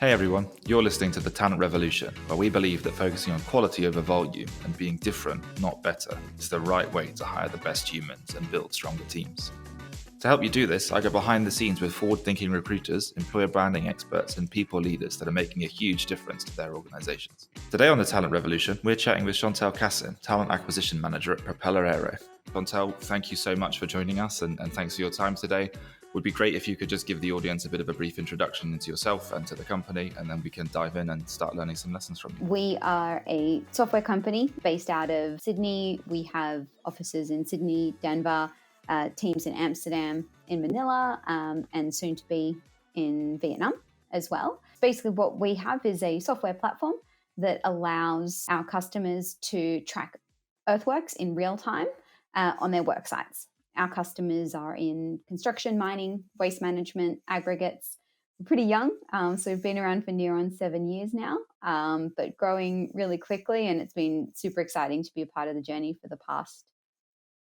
Hey everyone, you're listening to The Talent Revolution, where we believe that focusing on quality over volume and being different, not better, is the right way to hire the best humans and build stronger teams. To help you do this, I go behind the scenes with forward-thinking recruiters, employer branding experts, and people leaders that are making a huge difference to their organizations. Today on The Talent Revolution, we're chatting with Chantal Cassin, Talent Acquisition Manager at Propeller Aero. Chantal, thank you so much for joining us and thanks for your time today. Would be great if you could just give the audience a bit of a brief introduction into yourself and to the company, and then we can dive in and start learning some lessons from you. We are a software company based out of Sydney. We have offices in Sydney, Denver, teams in Amsterdam, in Manila, and soon to be in Vietnam as well. Basically, what we have is a software platform that allows our customers to track earthworks in real time on their work sites. Our customers are in construction, mining, waste management, aggregates. We're pretty young, so we've been around for near on 7 years now, but growing really quickly, and it's been super exciting to be a part of the journey for the past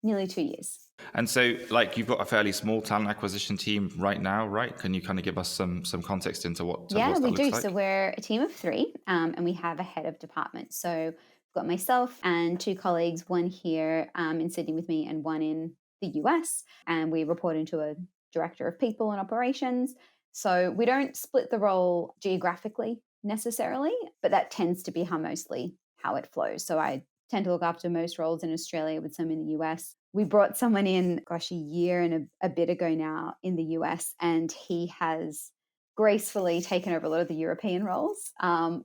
nearly 2 years. And so, you've got a fairly small talent acquisition team right now, right? Can you kind of give us some context into what Yeah, that we looks do. like? So we're a team of 3, and we have a head of department. So we've got myself and 2 colleagues, one here in Sydney with me and one in the US, and we report into a director of people and operations. So we don't split the role geographically necessarily, but that tends to be how it flows. So I tend to look after most roles in Australia with some in the US. We brought someone in, a year and a bit ago now in the US, and he has gracefully taken over a lot of the European roles,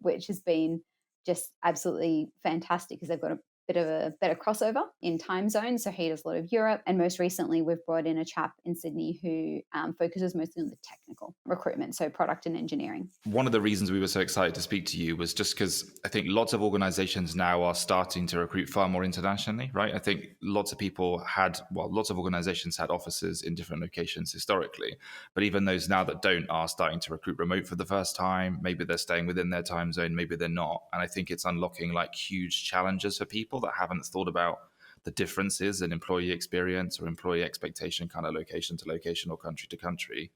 which has been just absolutely fantastic because they've got a bit of a better crossover in time zones. So he does a lot of Europe. And most recently, we've brought in a chap in Sydney who focuses mostly on the technical recruitment, so product and engineering. One of the reasons we were so excited to speak to you was just because I think lots of organizations now are starting to recruit far more internationally, right? I think lots of organizations had offices in different locations historically, but even those now that don't are starting to recruit remote for the first time. Maybe they're staying within their time zone, maybe they're not. And I think it's unlocking huge challenges for people that haven't thought about the differences in employee experience or employee expectation, kind of location to location or country to country.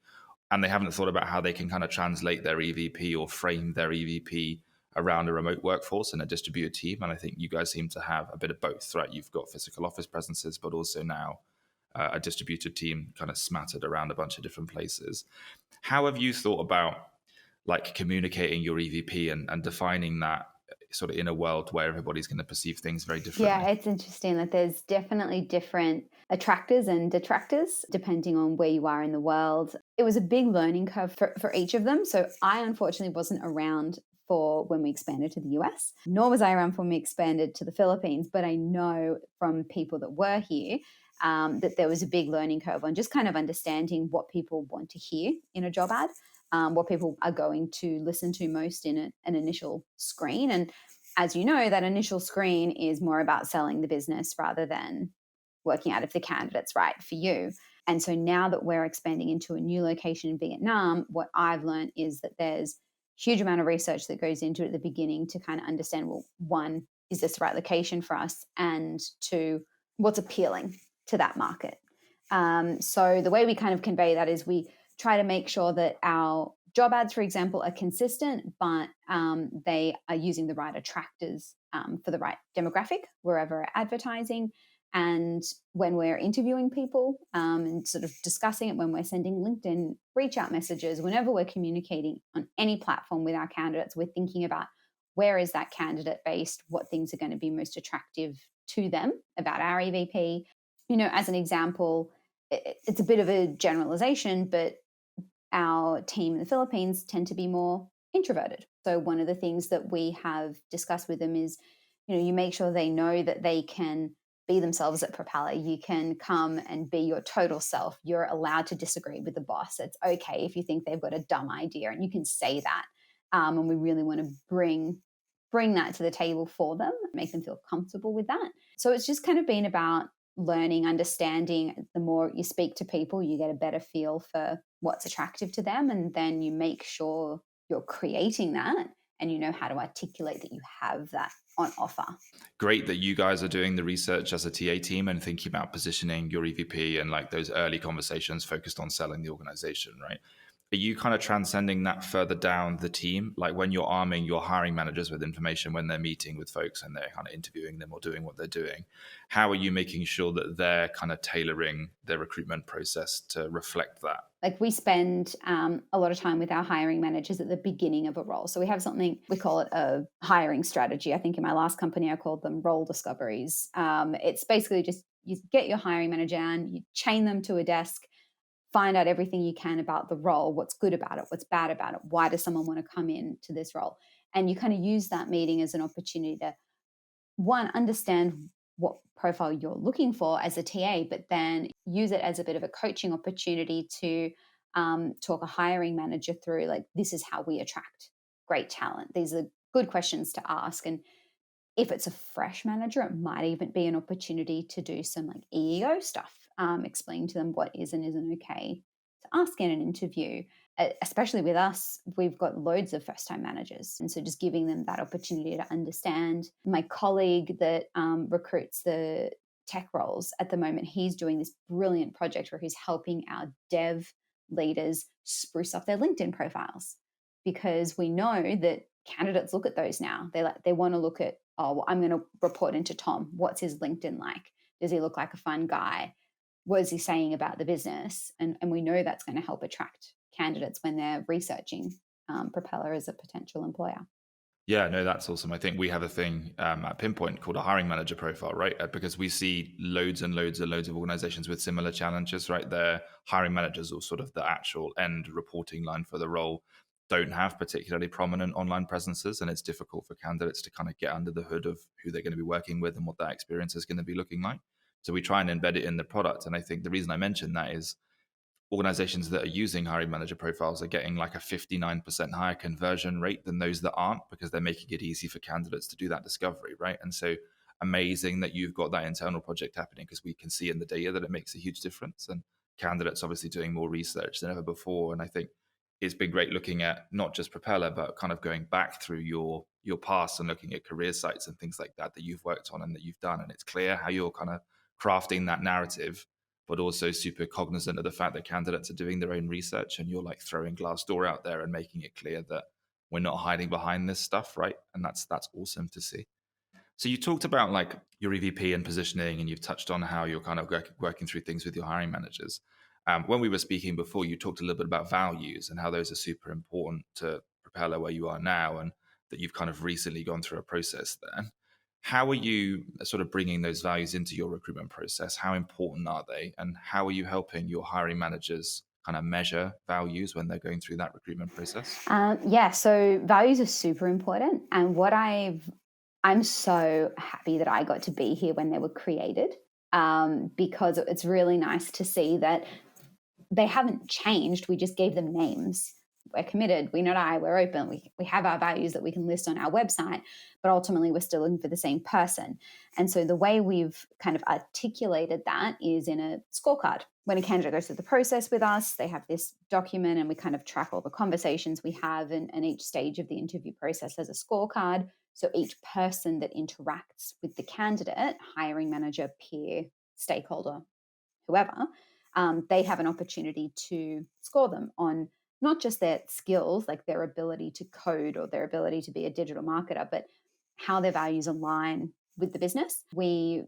And they haven't thought about how they can kind of translate their EVP or frame their EVP around a remote workforce and a distributed team. And I think you guys seem to have a bit of both, right? You've got physical office presences, but also now a distributed team kind of smattered around a bunch of different places. How have you thought about communicating your EVP and defining that sort of in a world where everybody's going to perceive things very differently? Yeah, it's interesting that there's definitely different attractors and detractors depending on where you are in the world. It was a big learning curve for each of them. So I unfortunately wasn't around for when we expanded to the US, nor was I around when we expanded to the Philippines. But I know from people that were here that there was a big learning curve on just kind of understanding what people want to hear in a job ad. What people are going to listen to most in an initial screen. And as you know, that initial screen is more about selling the business rather than working out if the candidate's right for you. And so now that we're expanding into a new location in Vietnam, what I've learned is that there's a huge amount of research that goes into it at the beginning to kind of understand, well, 1, is this the right location for us? And 2, what's appealing to that market? So the way we kind of convey that is we try to make sure that our job ads, for example, are consistent, but they are using the right attractors for the right demographic wherever we're advertising. And when we're interviewing people and sort of discussing it, when we're sending LinkedIn reach out messages, whenever we're communicating on any platform with our candidates, we're thinking about where is that candidate based, what things are going to be most attractive to them about our EVP. As an example, it's a bit of a generalization, but our team in the Philippines tend to be more introverted. So one of the things that we have discussed with them is, you make sure they know that they can be themselves at Propeller. You can come and be your total self. You're allowed to disagree with the boss. It's okay if you think they've got a dumb idea, and you can say that. And we really want to bring that to the table for them, make them feel comfortable with that. So it's just kind of been about learning, understanding. The more you speak to people, you get a better feel for what's attractive to them. And then you make sure you're creating that and you know how to articulate that you have that on offer. Great that you guys are doing the research as a TA team and thinking about positioning your EVP and those early conversations focused on selling the organization, right? Are you kind of transcending that further down the team? Like when you're arming your hiring managers with information when they're meeting with folks and they're kind of interviewing them or doing what they're doing, how are you making sure that they're kind of tailoring their recruitment process to reflect that? Like we spend a lot of time with our hiring managers at the beginning of a role. So we have something, we call it a hiring strategy. I think in my last company, I called them role discoveries. It's basically just you get your hiring manager and you chain them to a desk, find out everything you can about the role, what's good about it, what's bad about it, why does someone want to come in to this role? And you kind of use that meeting as an opportunity to, one, understand what profile you're looking for as a TA, but then use it as a bit of a coaching opportunity to talk a hiring manager through, like, this is how we attract great talent. These are good questions to ask. And if it's a fresh manager, it might even be an opportunity to do some like EEO stuff, explain to them what is and isn't okay to ask in an interview. Especially with us, we've got loads of first time managers. And so just giving them that opportunity to understand. My colleague that recruits the tech roles at the moment, he's doing this brilliant project where he's helping our dev leaders spruce up their LinkedIn profiles, because we know that candidates look at those now. They want to look at, oh, well, I'm going to report into Tom. What's his LinkedIn like? Does he look like a fun guy? What is he saying about the business? And we know that's going to help attract candidates when they're researching Propeller as a potential employer. Yeah, no, that's awesome. I think we have a thing at Pinpoint called a hiring manager profile, right? Because we see loads and loads and loads of organizations with similar challenges, right? Their hiring managers, or sort of the actual end reporting line for the role, don't have particularly prominent online presences. And it's difficult for candidates to kind of get under the hood of who they're going to be working with and what that experience is going to be looking like. So we try and embed it in the product. And I think the reason I mentioned that is organizations that are using hiring manager profiles are getting like a 59% higher conversion rate than those that aren't, because they're making it easy for candidates to do that discovery, right? And so amazing that you've got that internal project happening, because we can see in the data that it makes a huge difference, and candidates obviously doing more research than ever before. And I think it's been great looking at not just Propeller, but kind of going back through your past and looking at career sites and things like that you've worked on and that you've done. And it's clear how you're kind of crafting that narrative, but also super cognizant of the fact that candidates are doing their own research, and you're like throwing Glassdoor out there and making it clear that we're not hiding behind this stuff, right? And that's awesome to see. So you talked about like your EVP and positioning, and you've touched on how you're kind of working through things with your hiring managers. When we were speaking before, you talked a little bit about values and how those are super important to Propeller where you are now, and that you've kind of recently gone through a process there. How are you sort of bringing those values into your recruitment process? How important are they? And how are you helping your hiring managers kind of measure values when they're going through that recruitment process? Yeah, so values are super important. And I'm so happy that I got to be here when they were created, because it's really nice to see that they haven't changed. We just gave them names. We're committed, we not I, we're open, we have our values that we can list on our website, but ultimately we're still looking for the same person. And so the way we've kind of articulated that is in a scorecard. When a candidate goes through the process with us, they have this document and we kind of track all the conversations we have, and each stage of the interview process has a scorecard. So each person that interacts with the candidate, hiring manager, peer, stakeholder, whoever, they have an opportunity to score them on not just their skills, like their ability to code or their ability to be a digital marketer, but how their values align with the business. We,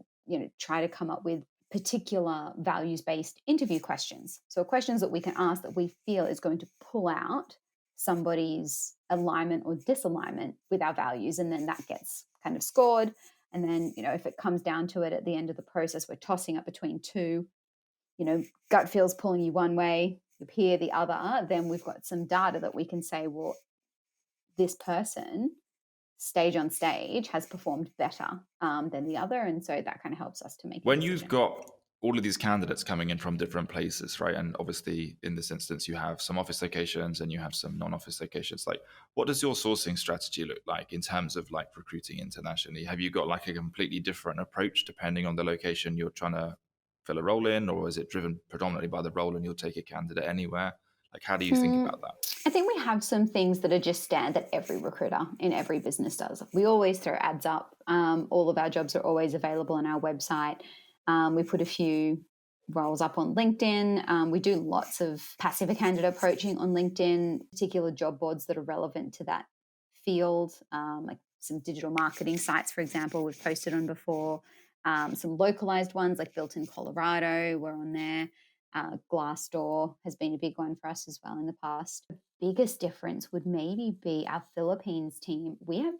try to come up with particular values-based interview questions. So questions that we can ask that we feel is going to pull out somebody's alignment or disalignment with our values, and then that gets kind of scored. And then, if it comes down to it at the end of the process, we're tossing up between two, gut feels pulling you one way, you peer the other, then we've got some data that we can say, well, this person stage on stage has performed better than the other. And so that kind of helps us to make a When decision. you've got all of these candidates coming in from different places, right? And obviously in this instance, you have some office locations and you have some non-office locations. Like, what does your sourcing strategy look like in terms of like recruiting internationally? Have you got like a completely different approach depending on the location you're trying to fill a role in, or is it driven predominantly by the role and you'll take a candidate anywhere? Like, how do you think about that? I think we have some things that are just standard that every recruiter in every business does. We always throw ads up. All of our jobs are always available on our website. We put a few roles up on LinkedIn. We do lots of passive candidate approaching on LinkedIn, particular job boards that are relevant to that field, like some digital marketing sites, for example, we've posted on before. Some localized ones like Built in Colorado, we're on there. Glassdoor has been a big one for us as well in the past. The biggest difference would maybe be our Philippines team. We have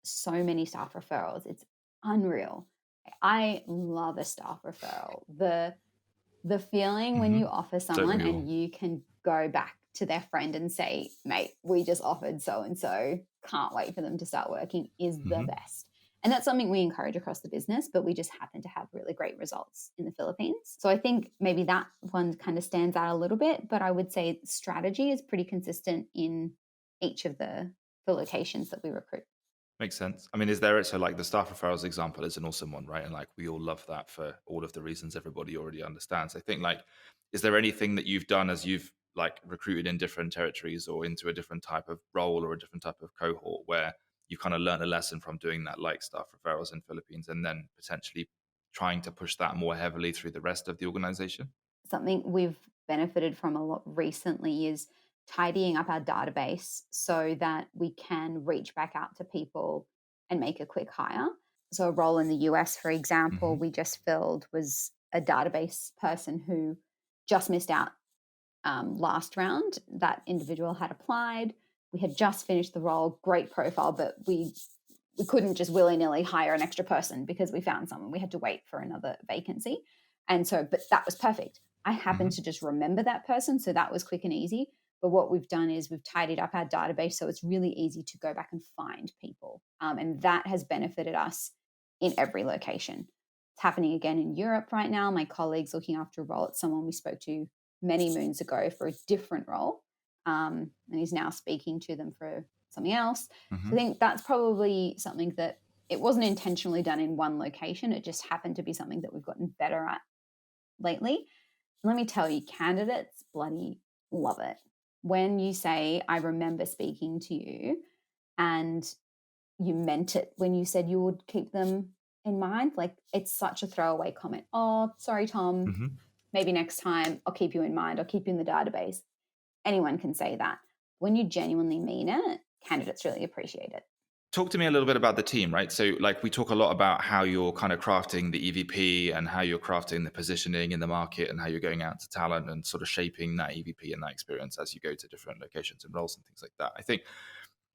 so many staff referrals. It's unreal. I love a staff referral. The feeling when you offer Don't someone we all? and you can go back to their friend and say, mate, we just offered so and so, can't wait for them to start working, is the best. And that's something we encourage across the business, but we just happen to have really great results in the Philippines. So I think maybe that one kind of stands out a little bit, but I would say strategy is pretty consistent in each of the locations that we recruit. Makes sense. I mean, is there so like the staff referrals example is an awesome one, right? And like we all love that for all of the reasons everybody already understands. I think like, is there anything that you've done as you've like recruited in different territories or into a different type of role or a different type of cohort where you kind of learned a lesson from doing that, like staff referrals in Philippines, and then potentially trying to push that more heavily through the rest of the organization? Something we've benefited from a lot recently is tidying up our database so that we can reach back out to people and make a quick hire. So, a role in the US, for example, we just filled was a database person who just missed out last round. That individual had applied. We had just finished the role, great profile, but we couldn't just willy-nilly hire an extra person because we found someone. We had to wait for another vacancy. And so, but that was perfect. I happened to just remember that person. So that was quick and easy. But what we've done is we've tidied up our database so it's really easy to go back and find people. And that has benefited us in every location. It's happening again in Europe right now. My colleague's looking after a role. It's someone we spoke to many moons ago for a different role. And he's now speaking to them for something else. So I think that's probably something that it wasn't intentionally done in one location. It just happened to be something that we've gotten better at lately. And let me tell you, candidates bloody love it. When you say, I remember speaking to you and you meant it when you said you would keep them in mind, like it's such a throwaway comment. Oh, sorry, Tom. Maybe next time I'll keep you in mind. I'll keep you in the database. Anyone can say that. When you genuinely mean it, candidates really appreciate it. Talk to me a little bit about the team, right? So, like, we talk a lot about how you're kind of crafting the EVP and how you're crafting the positioning in the market and how you're going out to talent and sort of shaping that EVP and that experience as you go to different locations and roles and things like that. I think,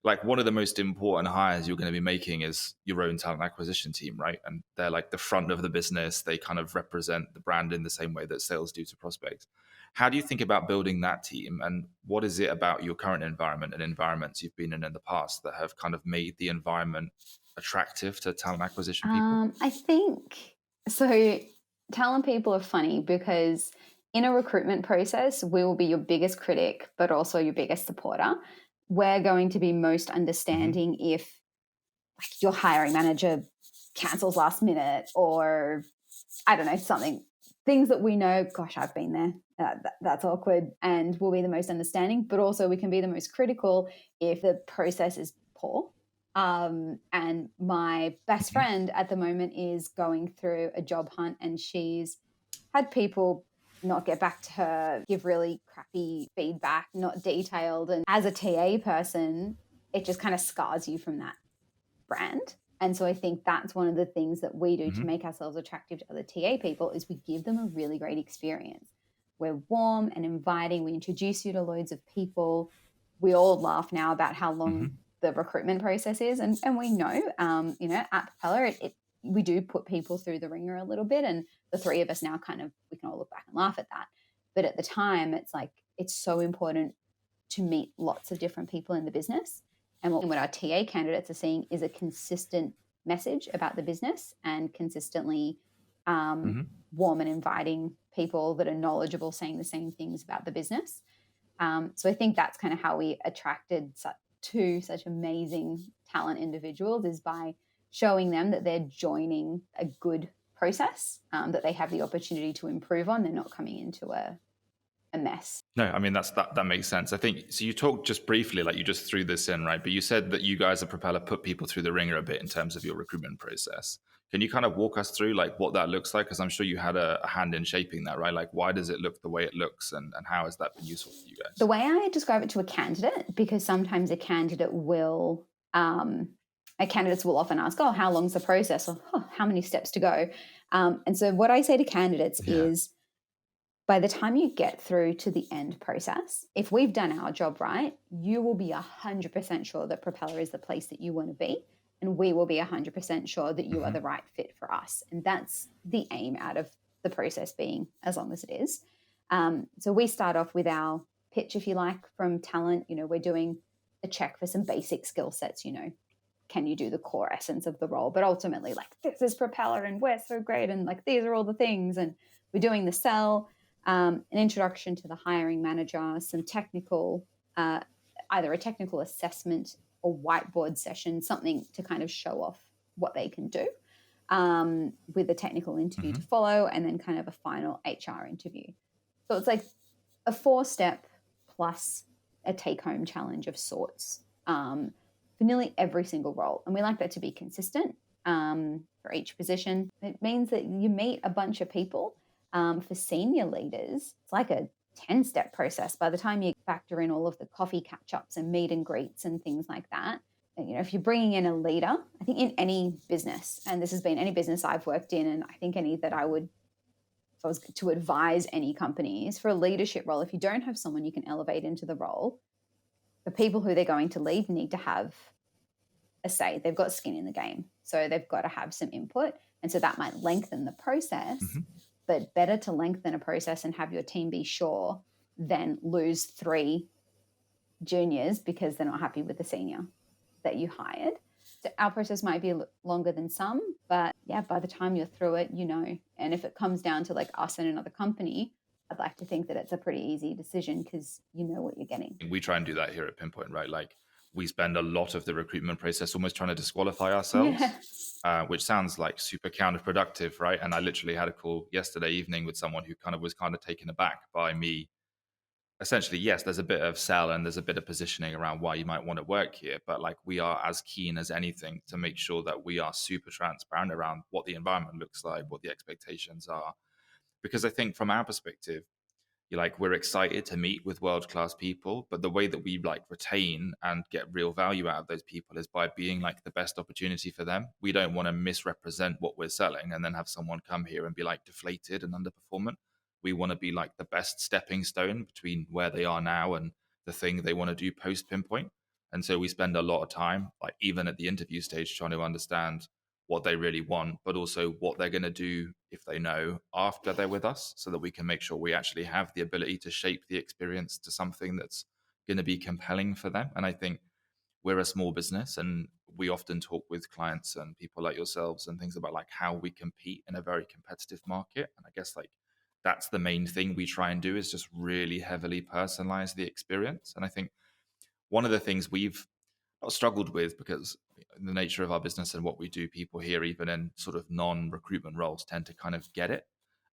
like, one of the most important hires you're going to be making is your own talent acquisition team, right? And they're like the front of the business. They kind of represent the brand in the same way that sales do to prospects. How do you think about building that team? And what is it about your current environment and environments you've been in the past that have kind of made the environment attractive to talent acquisition people? I think so. Talent people are funny because in a recruitment process, we will be your biggest critic, but also your biggest supporter. We're going to be most understanding if like, your hiring manager cancels last minute or I don't know, something, things that we know, gosh, I've been there. That's awkward. And we'll be the most understanding, but also we can be the most critical if the process is poor. And my best friend at the moment is going through a job hunt and she's had people not get back to her, give really crappy feedback, not detailed. And as a TA person, it just kind of scars you from that brand. And so I think that's one of the things that we do to make ourselves attractive to other TA people is we give them a really great experience. We're warm and inviting. We introduce you to loads of people. We all laugh now about how long the recruitment process is. And we know, at Propeller, we do put people through the ringer a little bit. And the three of us now we can all look back and laugh at that. But at the time, it's like, it's so important to meet lots of different people in the business. And what our TA candidates are seeing is a consistent message about the business and consistently warm and inviting people that are knowledgeable saying the same things about the business. So I think that's kind of how we attracted such amazing talent individuals is by showing them that they're joining a good process, that they have the opportunity to improve on. They're not coming into a mess. No, I mean that makes sense. I think so. You talked just briefly, like you just threw this in, right? But you said that you guys at Propeller put people through the ringer a bit in terms of your recruitment process. Can you kind of walk us through like what that looks like? Because I'm sure you had a hand in shaping that, right? Like why does it look the way it looks, and how has that been useful for you The guys? way I describe it to a candidate, because sometimes candidates will often ask, oh, how long's the process? Or oh, how many steps to go? And so what I say to candidates Yeah. is, by the time you get through to the end process, if we've done our job right, you will be 100% sure that Propeller is the place that you want to be. And we will be 100% sure that you are the Hmm. right fit for us. And that's the aim out of the process being as long as it is. So we start off with our pitch, if you like, from talent. We're doing a check for some basic skill sets, can you do the core essence of the role? But ultimately, like, this is Propeller and we're so great. And like, these are all the things. And we're doing the sell, an introduction to the hiring manager, some technical, uh, either a technical assessment or whiteboard session, something to kind of show off what they can do, with a technical interview to Hmm. follow, and then kind of a final HR interview. So it's like a 4-step plus a take-home challenge of sorts, for nearly every single role. And we like that to be consistent, for each position. It means that you meet a bunch of people. For senior leaders, it's like a 10-step process by the time you factor in all of the coffee catch-ups and meet and greets and things like that. And, if you're bringing in a leader, I think in any business, and this has been any business I've worked in, and I think any that if I was to advise any companies, for a leadership role, if you don't have someone you can elevate into the role, the people who they're going to lead need to have a say. They've got skin in the game. So they've got to have some input. And so that might lengthen the process, Hmm. but better to lengthen a process and have your team be sure than lose 3 juniors because they're not happy with the senior that you hired. So our process might be longer than some, but yeah, by the time you're through it, and if it comes down to like us and another company, I'd like to think that it's a pretty easy decision because you know what you're getting. We try and do that here at Pinpoint, right? Like we spend a lot of the recruitment process almost trying to disqualify Yeah. ourselves, which sounds like super counterproductive, right? And I literally had a call yesterday evening with someone who was kind of taken aback by me. Essentially, yes, there's a bit of sell and there's a bit of positioning around why you might want to work here, but like we are as keen as anything to make sure that we are super transparent around what the environment looks like, what the expectations are. Because I think from our perspective, we're excited to meet with world class people, but the way that we like retain and get real value out of those people is by being like the best opportunity for them. We don't want to misrepresent what we're selling and then have someone come here and be like deflated and underperformant. We want to be like the best stepping stone between where they are now and the thing they want to do post Pinpoint. And so we spend a lot of time, like even at the interview stage, trying to understand what they really want, but also what they're going to do if they know after they're with us, so that we can make sure we actually have the ability to shape the experience to something that's going to be compelling for them. And I think we're a small business and we often talk with clients and people like yourselves and things about like how we compete in a very competitive market. And I guess like that's the main thing we try and do is just really heavily personalize the experience. And I think one of the things we've not struggled with, because the nature of our business and what we do, people here, even in sort of non-recruitment roles, tend to kind of get it.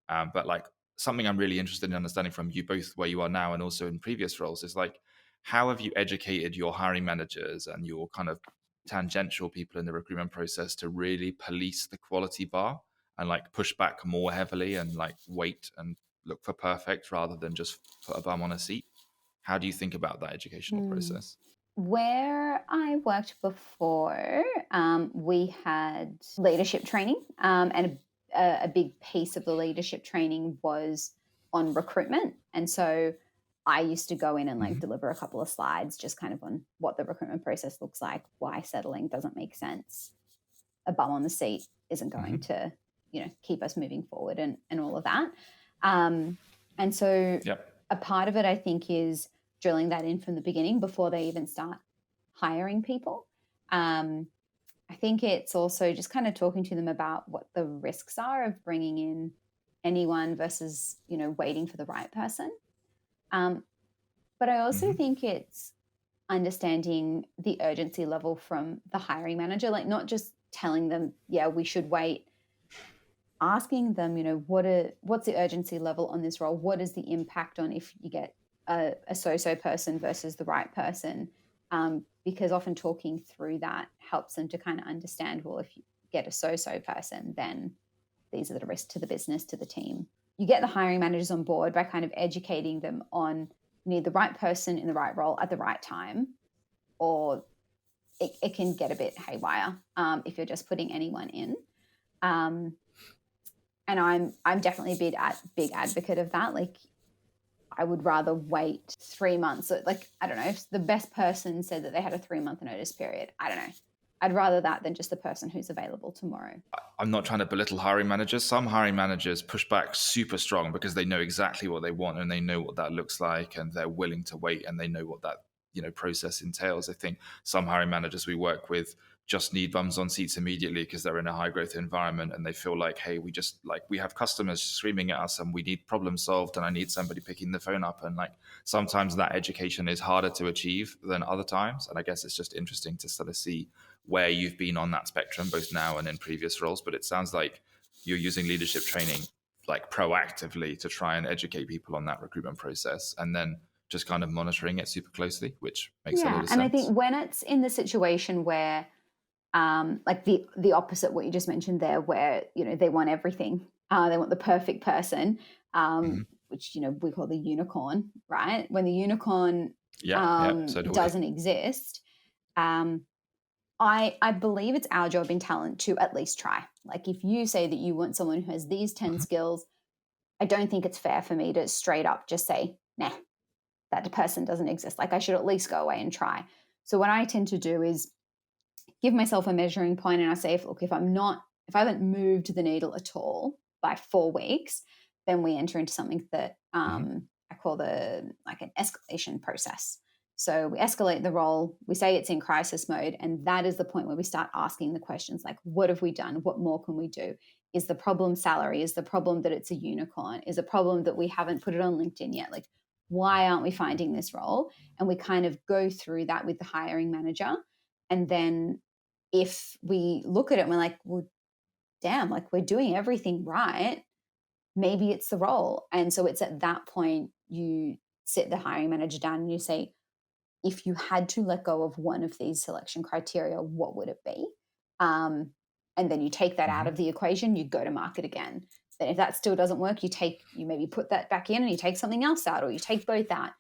But like something I'm really interested in understanding from you both where you are now and also in previous roles is like, how have you educated your hiring managers and your kind of tangential people in the recruitment process to really police the quality bar and like push back more heavily and like wait and look for perfect rather than just put a bum on a seat? How do you think about that educational Hmm. process? Where I worked before, we had leadership training, and a big piece of the leadership training was on recruitment. And so I used to go in and like Hmm. deliver a couple of slides just kind of on what the recruitment process looks like, why settling doesn't make sense, a bum on the seat isn't going Hmm. to, keep us moving forward, and all of that. Um, and so Yep. a part of it, I think, is drilling that in from the beginning before they even start hiring people. Um, I think it's also just kind of talking to them about what the risks are of bringing in anyone versus, waiting for the right person. Um, but I also Hmm. think it's understanding the urgency level from the hiring manager, like not just telling them, yeah, we should wait, asking them, what's the urgency level on this role? What is the impact on if you get a so-so person versus the right person? Because often talking through that helps them to kind of understand, well, if you get a so-so person, then these are the risks to the business, to the team. You get the hiring managers on board by kind of educating them on you need the right person in the right role at the right time, or it can get a bit haywire if you're just putting anyone in. Um, and I'm definitely a big advocate of that. Like, I would rather wait 3 months. So, like, I don't know, if the best person said that they had a 3-month notice period, I don't know. I'd rather that than just the person who's available tomorrow. I'm not trying to belittle hiring managers. Some hiring managers push back super strong because they know exactly what they want and they know what that looks like, and they're willing to wait and they know what that process entails. I think some hiring managers we work with just need bums on seats immediately because they're in a high growth environment and they feel like, hey, we have customers screaming at us and we need problem solved and I need somebody picking the phone up. And like sometimes that education is harder to achieve than other times. And I guess it's just interesting to sort of see where you've been on that spectrum, both now and in previous roles. But it sounds like you're using leadership training like proactively to try and educate people on that recruitment process, and then just kind of monitoring it super closely, which makes a lot of sense. And I think when it's in the situation where, like the opposite, what you just mentioned there, where they want everything, they want the perfect person, which we call the unicorn, right? When the unicorn So doesn't exist, I believe it's our job in talent to at least try. Like, if you say that you want someone who has these 10 skills, I don't think it's fair for me to straight up just say, nah, that person doesn't exist. Like, I should at least go away and try. So what I tend to do is give myself a measuring point, and I say, look, if I haven't moved the needle at all by 4 weeks, then we enter into something that I call an escalation process. So we escalate the role, we say it's in crisis mode, and that is the point where we start asking the questions like, what have we done? What more can we do? Is the problem salary? Is the problem that it's a unicorn? Is the problem that we haven't put it on LinkedIn yet? Like, why aren't we finding this role? And we kind of go through that with the hiring manager. And then if we look at it and we're like, well, damn, like, we're doing everything right, maybe it's the role. And so it's at that point you sit the hiring manager down and you say, if you had to let go of one of these selection criteria, what would it be? And then you take that out of the equation, you go to market again. Then if that still doesn't work, you maybe put that back in and you take something else out, or you take both out.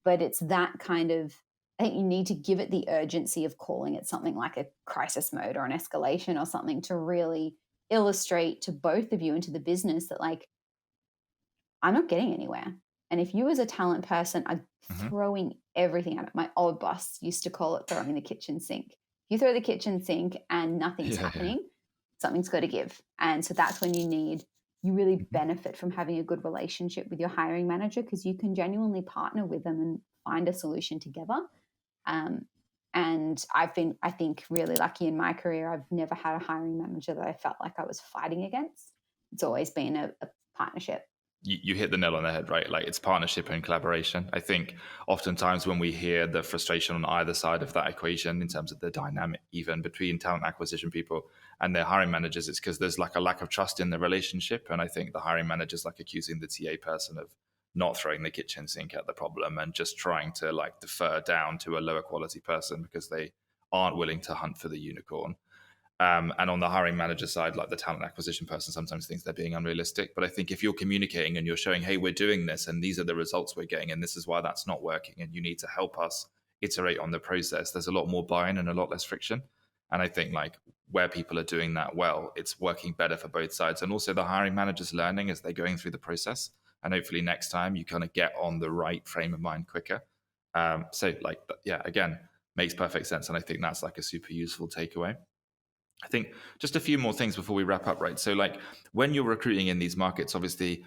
But it's that kind of, I think you need to give it the urgency of calling it something like a crisis mode or an escalation or something to really illustrate to both of you and to the business that, like, I'm not getting anywhere. And if you as a talent person are throwing everything at it, my old boss used to call it throwing the kitchen sink. You throw the kitchen sink and nothing's happening, something's got to give. And so that's when you really benefit from having a good relationship with your hiring manager, because you can genuinely partner with them and find a solution together. And I've been, I think, really lucky in my career. I've never had a hiring manager that I felt like I was fighting against. It's always been a partnership. You hit the nail on the head, right? Like, it's partnership and collaboration. I think oftentimes when we hear the frustration on either side of that equation in terms of the dynamic, even between talent acquisition people and their hiring managers, it's because there's like a lack of trust in the relationship. And I think the hiring managers like accusing the TA person of not throwing the kitchen sink at the problem and just trying to like defer down to a lower quality person because they aren't willing to hunt for the unicorn. And on the hiring manager side, like the talent acquisition person sometimes thinks they're being unrealistic. But I think if you're communicating and you're showing, hey, we're doing this and these are the results we're getting and this is why that's not working and you need to help us iterate on the process, there's a lot more buy-in and a lot less friction. And I think like where people are doing that well, it's working better for both sides. And also the hiring managers learning as they're going through the process. And hopefully next time you kind of get on the right frame of mind quicker. So like, yeah, again, makes perfect sense. And I think that's like a super useful takeaway. I think just a few more things before we wrap up, right? So like when you're recruiting in these markets, obviously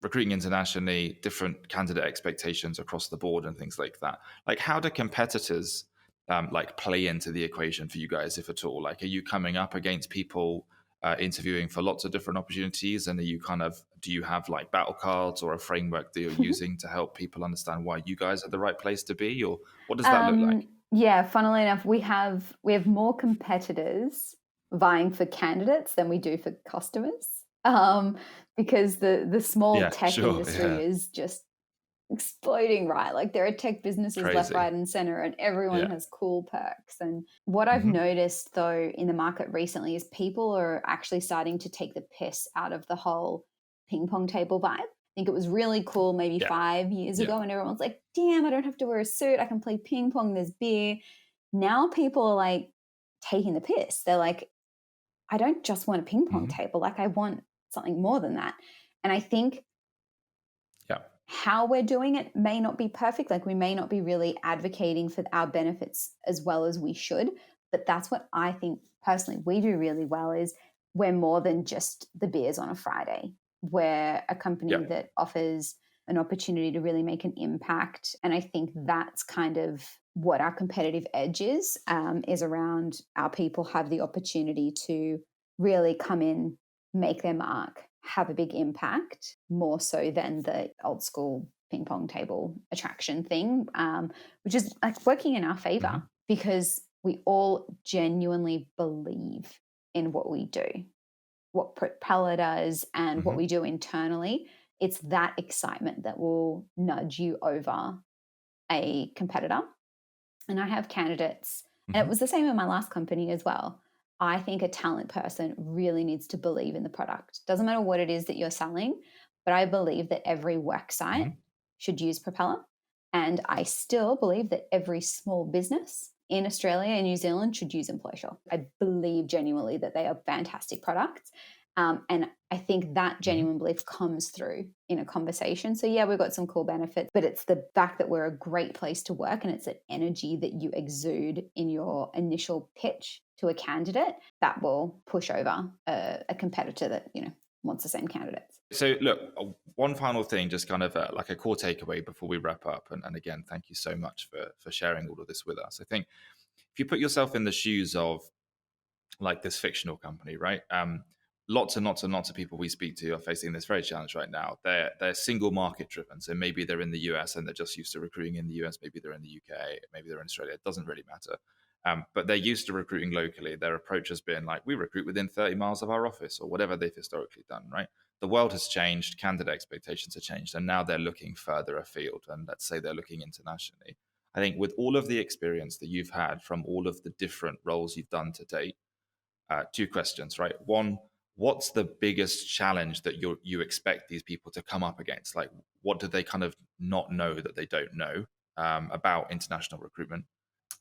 recruiting internationally, different candidate expectations across the board and things like that. Like how do competitors like play into the equation for you guys, if at all? Like are you coming up against people interviewing for lots of different opportunities? And do you have like battle cards or a framework that you're using to help people understand why you guys are the right place to be? Or what does that look like? Yeah, funnily enough, we have more competitors vying for candidates than we do for customers, because the small tech industry is just exploding, right? Like there are tech businesses left, Crazy. right, and center, and everyone Yeah. has cool perks. And what I've Hmm. noticed though in the market recently is people are actually starting to take the piss out of the whole ping pong table vibe. I think it was really cool maybe Yeah. 5 years Yeah. ago, and everyone's like, damn, I don't have to wear a suit. I can play ping pong, there's beer. Now people are like taking the piss. They're like, I don't just want a ping pong Hmm. table. Like I want something more than that. And I think Yeah. how we're doing it may not be perfect. Like we may not be really advocating for our benefits as well as we should. But that's what I think personally we do really well is we're more than just the beers on a Friday. We're a Yeah. company that offers an opportunity to really make an impact. And I think that's kind of what our competitive edge is around our people have the opportunity to really come in, make their mark, have a big impact, more so than the old school ping pong table attraction thing, which is like working in our Hmm. favor because we all genuinely believe in what we do, what Propeller does, and what Hmm. we do internally. It's that excitement that will nudge you over a competitor. And I have candidates, and it Hmm. was the same in my last company as well. I think a talent person really needs to believe in the product. Doesn't matter what it is that you're selling, but I believe that every work site Hmm. should use Propeller. And I still believe that every small business in Australia and New Zealand should use Employsure. I believe genuinely that they are fantastic products. And I think that Hmm. genuine belief comes through in a conversation. So, yeah, we've got some cool benefits, but it's the fact that we're a great place to work and it's an energy that you exude in your initial pitch to a candidate that will push over a competitor that, wants the same candidates. So, look, one final thing, just kind of like a core takeaway before we wrap up. And again, thank you so much for sharing all of this with us. I think if you put yourself in the shoes of like this fictional company, right? Lots and lots and lots of people we speak to are facing this very challenge right now. They're single market driven. So maybe they're in the US and they're just used to recruiting in the US. Maybe they're in the UK. Maybe they're in Australia. It doesn't really matter. But they're used to recruiting locally. Their approach has been like, we recruit within 30 miles of our office or whatever they've historically done, right? The world has changed, candidate expectations have changed, and now they're looking further afield. And let's say they're looking internationally. I think with all of the experience that you've had from all of the different roles you've done to date, two questions, right? One, what's the biggest challenge that you expect these people to come up against? Like, what do they kind of not know that they don't know about international recruitment?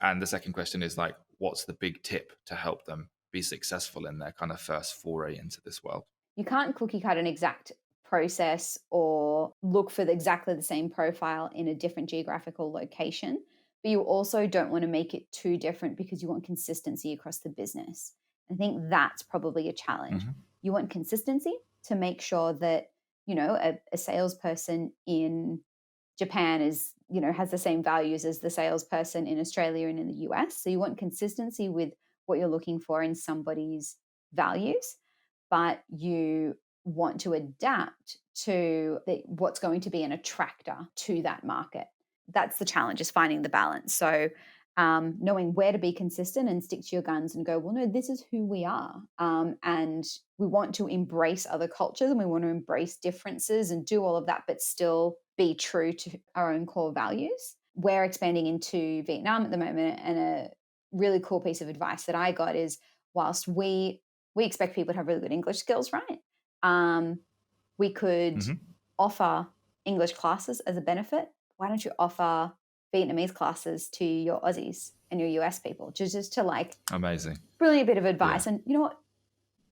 And the second question is like, what's the big tip to help them be successful in their kind of first foray into this world? You can't cookie cut an exact process or look for exactly the same profile in a different geographical location. But you also don't want to make it too different because you want consistency across the business. I think that's probably a challenge. Hmm. You want consistency to make sure that, a salesperson in Japan has the same values as the salesperson in Australia and in the US. So you want consistency with what you're looking for in somebody's values, but you want to adapt to what's going to be an attractor to that market. That's the challenge, is finding the balance. So knowing where to be consistent and stick to your guns and go, well, no, this is who we are. And we want to embrace other cultures and we want to embrace differences and do all of that, but still be true to our own core values. We're expanding into Vietnam at the moment, and a really cool piece of advice that I got is whilst we expect people to have really good English skills, right? Um, we could Hmm. offer English classes as a benefit. Why don't you offer Vietnamese classes to your Aussies and your US people? Just to like Amazing. brilliant bit of Yeah. advice. And you know what?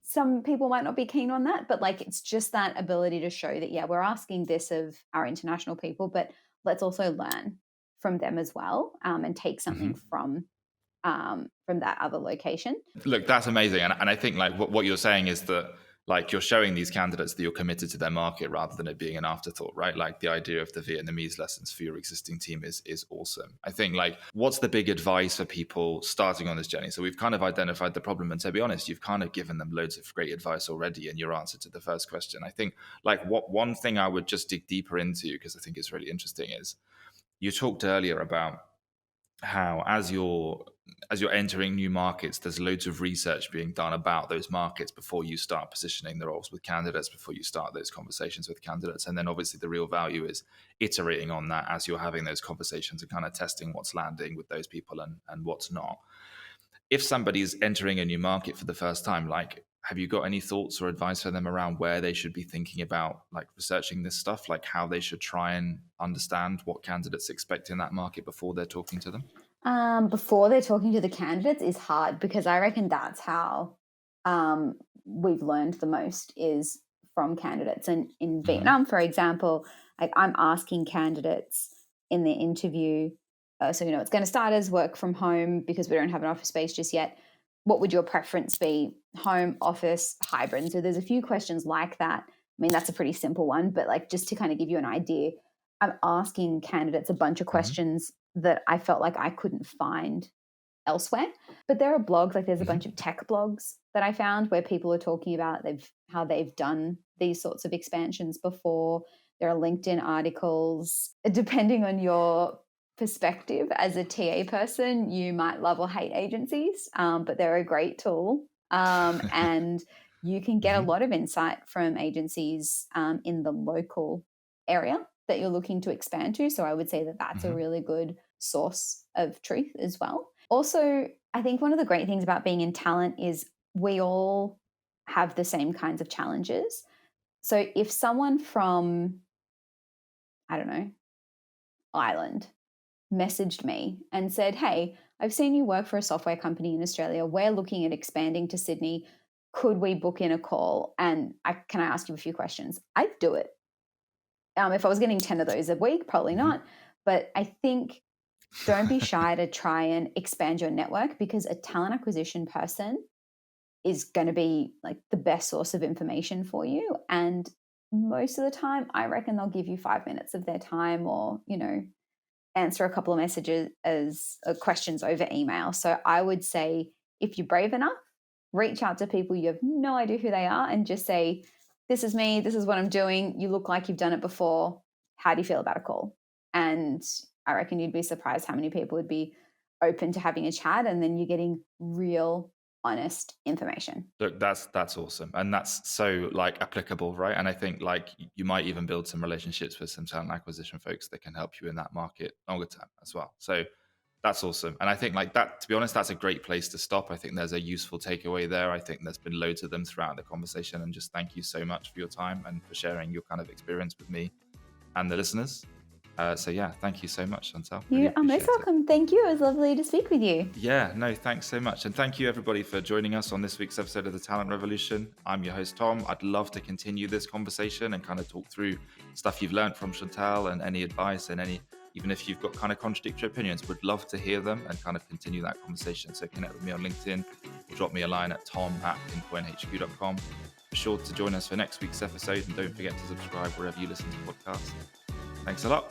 Some people might not be keen on that, but like it's just that ability to show that, yeah, we're asking this of our international people, but let's also learn from them as well, and take something Hmm. from that other location. Look, that's amazing. And I think like what you're saying is that like you're showing these candidates that you're committed to their market rather than it being an afterthought, right? Like the idea of the Vietnamese lessons for your existing team is awesome. I think like what's the big advice for people starting on this journey? So we've kind of identified the problem, and to be honest, you've kind of given them loads of great advice already in your answer to the first question. I think like what one thing I would just dig deeper into, because I think it's really interesting, is you talked earlier about how as you're as you're entering new markets, there's loads of research being done about those markets before you start positioning the roles with candidates, before you start those conversations with candidates. And then obviously the real value is iterating on that as you're having those conversations and kind of testing what's landing with those people and what's not. If somebody's entering a new market for the first time, like, have you got any thoughts or advice for them around where they should be thinking about like researching this stuff, like how they should try and understand what candidates expect in that market before they're talking to them? Before they're talking to the candidates is hard because I reckon that's how we've learned the most is from candidates. And in Hmm. Vietnam, for example, like I'm asking candidates in the interview, so you know it's going to start as work from home because we don't have an office space just yet. What would your preference be? Home, office, hybrid? So there's a few questions like that. I mean, that's a pretty simple one, but like just to kind of give you an idea, I'm asking candidates a bunch of Hmm. questions that I felt like I couldn't find elsewhere. But there are blogs, like there's a bunch Hmm. of tech blogs that I found where people are talking about how they've done these sorts of expansions before. There are LinkedIn articles. Depending on your perspective as a TA person, you might love or hate agencies, but they're a great tool. And you can get a Hmm. lot of insight from agencies in the local area that you're looking to expand to. So I would say that that's a Hmm. really good source of truth as well. Also, I think one of the great things about being in talent is we all have the same kinds of challenges. So if someone from, I don't know, Ireland messaged me and said, "Hey, I've seen you work for a software company in Australia. We're looking at expanding to Sydney. Could we book in a call? And can I ask you a few questions?" I'd do it. If I was getting 10 of those a week, probably Hmm. not. But I think don't be shy to try and expand your network because a talent acquisition person is going to be like the best source of information for you. And most of the time, I reckon they'll give you 5 minutes of their time or, you know, answer a couple of messages as questions over email. So I would say if you're brave enough, reach out to people you have no idea who they are and just say, "This is me. This is what I'm doing. You look like you've done it before. How do you feel about a call?" And I reckon you'd be surprised how many people would be open to having a chat. And then you're getting real, honest information. Look, that's awesome, and that's so like applicable, right? And I think like you might even build some relationships with some talent acquisition folks that can help you in that market longer term as well. So that's awesome, and I think like that. To be honest, that's a great place to stop. I think there's a useful takeaway there. I think there's been loads of them throughout the conversation, and just thank you so much for your time and for sharing your kind of experience with me and the listeners. So yeah, thank you so much, Chantal. Really You are most appreciate it. welcome. Thank you. It was lovely to speak with you. Yeah, no, thanks so much. And thank you, everybody, for joining us on this week's episode of The Talent Revolution. I'm your host, Tom. I'd love to continue this conversation and kind of talk through stuff you've learned from Chantal and any advice and even if you've got kind of contradictory opinions, would love to hear them and kind of continue that conversation. So connect with me on LinkedIn or drop me a line at tom@pinpointhq.com. Be sure to join us for next week's episode and don't forget to subscribe wherever you listen to podcasts. Thanks a lot.